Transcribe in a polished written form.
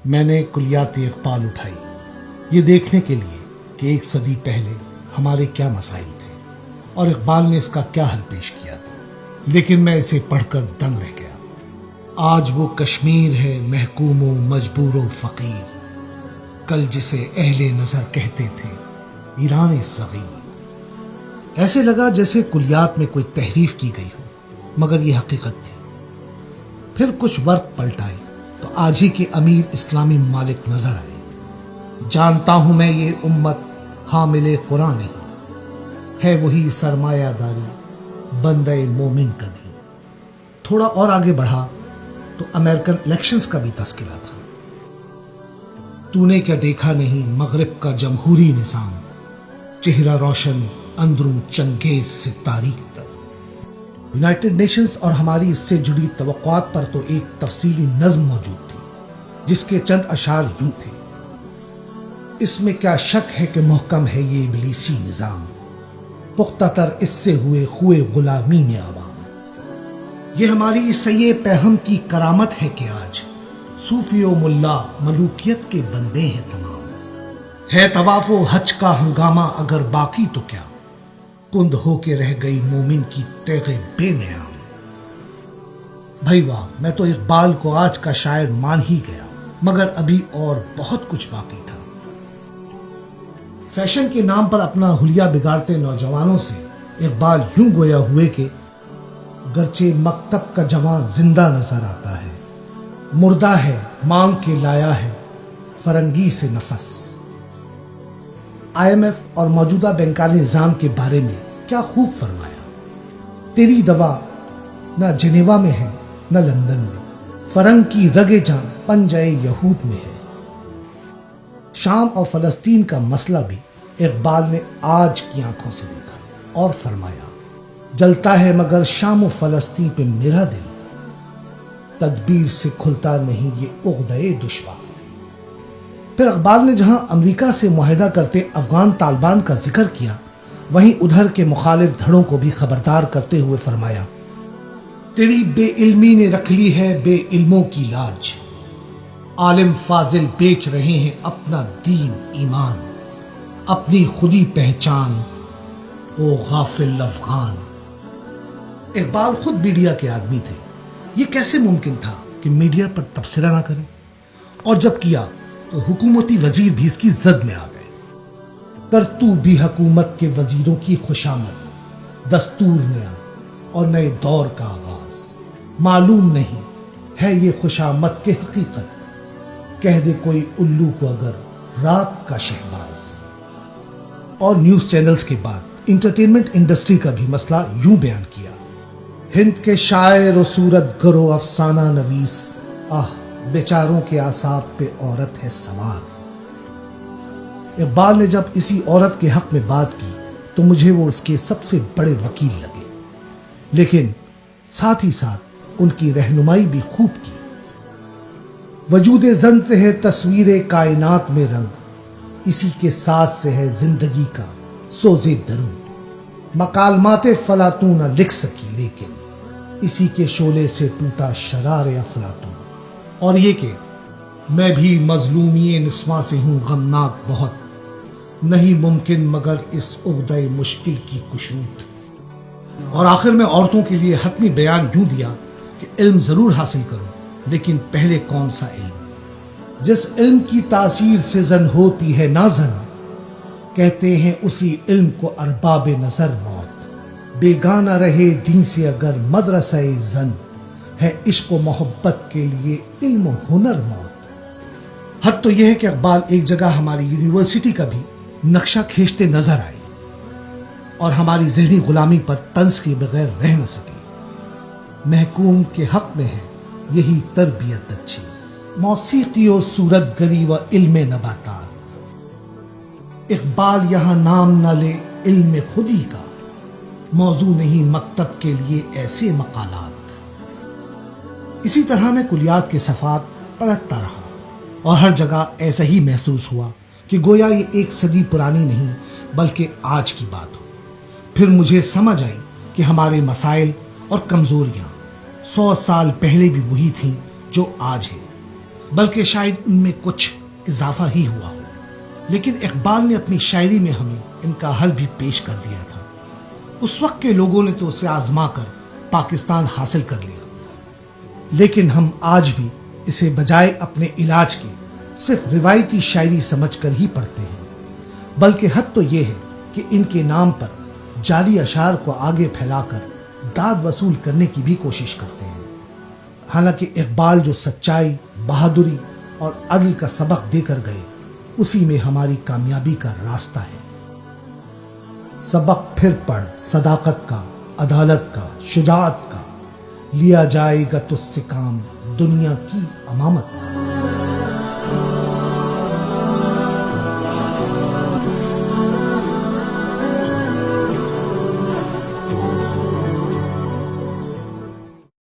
میں نے کلیات اقبال اٹھائی یہ دیکھنے کے لیے کہ ایک صدی پہلے ہمارے کیا مسائل تھے اور اقبال نے اس کا کیا حل پیش کیا تھا، لیکن میں اسے پڑھ کر دنگ رہ گیا۔ آج وہ کشمیر ہے محکوم و مجبور و فقیر، کل جسے اہل نظر کہتے تھے ایران صغیر۔ ایسے لگا جیسے کلیات میں کوئی تحریف کی گئی ہو، مگر یہ حقیقت تھی۔ پھر کچھ ورق پلٹائے تو آج ہی کے امیر اسلامی ممالک نظر آئے۔ جانتا ہوں میں یہ امت حامل قرآن نہیں، ہے وہی سرمایہ داری بندہ مومن کا دین۔ تھوڑا اور آگے بڑھا تو امریکن الیکشنز کا بھی تذکرہ تھا۔ تو نے کیا دیکھا نہیں مغرب کا جمہوری نظام، چہرہ روشن اندروں چنگیز سے تاریخ تک۔ یونائٹڈ نیشنز اور ہماری اس سے جڑی توقعات پر تو ایک تفصیلی نظم موجود تھی جس کے چند اشعار یوں تھے: اس میں کیا شک ہے کہ محکم ہے یہ ابلیسی نظام، پختہ تر اس سے ہوئے خوئے غلامی میں عوام۔ یہ ہماری سیے پہم کی کرامت ہے کہ آج صوفی و ملا ملوکیت کے بندے ہیں تمام۔ ہے طواف و حج کا ہنگامہ اگر باقی تو کیا، کند ہو کے رہ گئی مومن کی تیغ بے نیام۔ بھائی واہ، میں تو اقبال کو آج کا شاعر مان ہی گیا، مگر ابھی اور بہت کچھ باقی تھا۔ فیشن کے نام پر اپنا حلیہ بگاڑتے نوجوانوں سے اقبال یوں گویا ہوئے کہ گرچہ مکتب کا جواں زندہ نظر آتا ہے، مردہ ہے مانگ کے لایا ہے فرنگی سے نفس۔ آئی ایم ایف اور موجودہ بینکاری نظام کے بارے میں کیا خوب فرمایا: تیری دوا نہ جنیوا میں ہے نہ لندن میں، فرنگ کی رگ جاں پنجے یہود میں ہے۔ شام اور فلسطین کا مسئلہ بھی اقبال نے آج کی آنکھوں سے دیکھا اور فرمایا: جلتا ہے مگر شام و فلسطین پہ میرا دل، تدبیر سے کھلتا نہیں یہ عقدۂ دشوار۔ پھر اقبال نے جہاں امریکہ سے معاہدہ کرتے افغان طالبان کا ذکر کیا، وہیں ادھر کے مخالف دھڑوں کو بھی خبردار کرتے ہوئے فرمایا: تیری بے علمی نے رکھ لی ہے بے علموں کی لاج، عالم فاضل بیچ رہے ہیں اپنا دین ایمان، اپنی خودی پہچان او غافل افغان۔ اقبال خود میڈیا کے آدمی تھے، یہ کیسے ممکن تھا کہ میڈیا پر تبصرہ نہ کریں؟ اور جب کیا تو حکومتی وزیر بھی اس کی زد میں آ گئے۔ کر تو بھی حکومت کے وزیروں کی خوشامد، دستور نیا اور نئے دور کا آغاز، معلوم نہیں ہے یہ خوشامد کی حقیقت، کہہ دے کوئی الو کو اگر رات کا شہباز۔ اور نیوز چینلز کے بعد انٹرٹینمنٹ انڈسٹری کا بھی مسئلہ یوں بیان کیا: ہند کے شاعر و صورت گرو افسانہ نویس، آہ بیچاروں کے اعصاب پہ عورت ہے سوار۔ اقبال نے جب اسی عورت کے حق میں بات کی تو مجھے وہ اس کے سب سے بڑے وکیل لگے، لیکن ساتھ ہی ساتھ ان کی رہنمائی بھی خوب کی۔ وجود زن سے ہے تصویر کائنات میں رنگ، اسی کے ساز سے ہے زندگی کا سوزے درون، مکالمات فلاطوں نہ لکھ سکی لیکن اسی کے شعلے سے ٹوٹا شرار افلاطون۔ اور یہ کہ میں بھی مظلومی نسواں سے ہوں غمناک بہت، نہیں ممکن مگر اس عقدہ مشکل کی کشود۔ اور آخر میں عورتوں کے لیے حتمی بیان یوں دیا کہ علم ضرور حاصل کرو، لیکن پہلے کون سا علم؟ جس علم کی تاثیر سے زن ہوتی ہے نازن، کہتے ہیں اسی علم کو ارباب نظر موت۔ بیگانہ رہے دین سے اگر مدرسہ زن، ہے عشق و محبت کے لیے علم و ہنر موت۔ حد تو یہ ہے کہ اقبال ایک جگہ ہماری یونیورسٹی کا بھی نقشہ کھینچتے نظر آئے اور ہماری ذہنی غلامی پر طنز کے بغیر رہ نہ سکے۔ محکوم کے حق میں ہے یہی تربیت اچھی، موسیقی و صورت گری و علم نباتات۔ اقبال یہاں نام نہ لے علم خودی کا، موضوع نہیں مکتب کے لیے ایسے مقالات۔ اسی طرح میں کلیات کے صفحات پلٹتا رہا اور ہر جگہ ایسا ہی محسوس ہوا کہ گویا یہ ایک صدی پرانی نہیں بلکہ آج کی بات ہو۔ پھر مجھے سمجھ آئی کہ ہمارے مسائل اور کمزوریاں 100 سال پہلے بھی وہی تھیں جو آج ہیں، بلکہ شاید ان میں کچھ اضافہ ہی ہوا ہو۔ لیکن اقبال نے اپنی شاعری میں ہمیں ان کا حل بھی پیش کر دیا تھا۔ اس وقت کے لوگوں نے تو اسے آزما کر پاکستان حاصل کر لیا، لیکن ہم آج بھی اسے بجائے اپنے علاج کے صرف روایتی شاعری سمجھ کر ہی پڑھتے ہیں، بلکہ حد تو یہ ہے کہ ان کے نام پر جعلی اشعار کو آگے پھیلا کر داد وصول کرنے کی بھی کوشش کرتے ہیں۔ حالانکہ اقبال جو سچائی، بہادری اور عدل کا سبق دے کر گئے، اسی میں ہماری کامیابی کا راستہ ہے۔ سبق پھر پڑھ صداقت کا، عدالت کا، شجاعت کا، لیا جائے گا تجھ سے کام دنیا کی امامت کا۔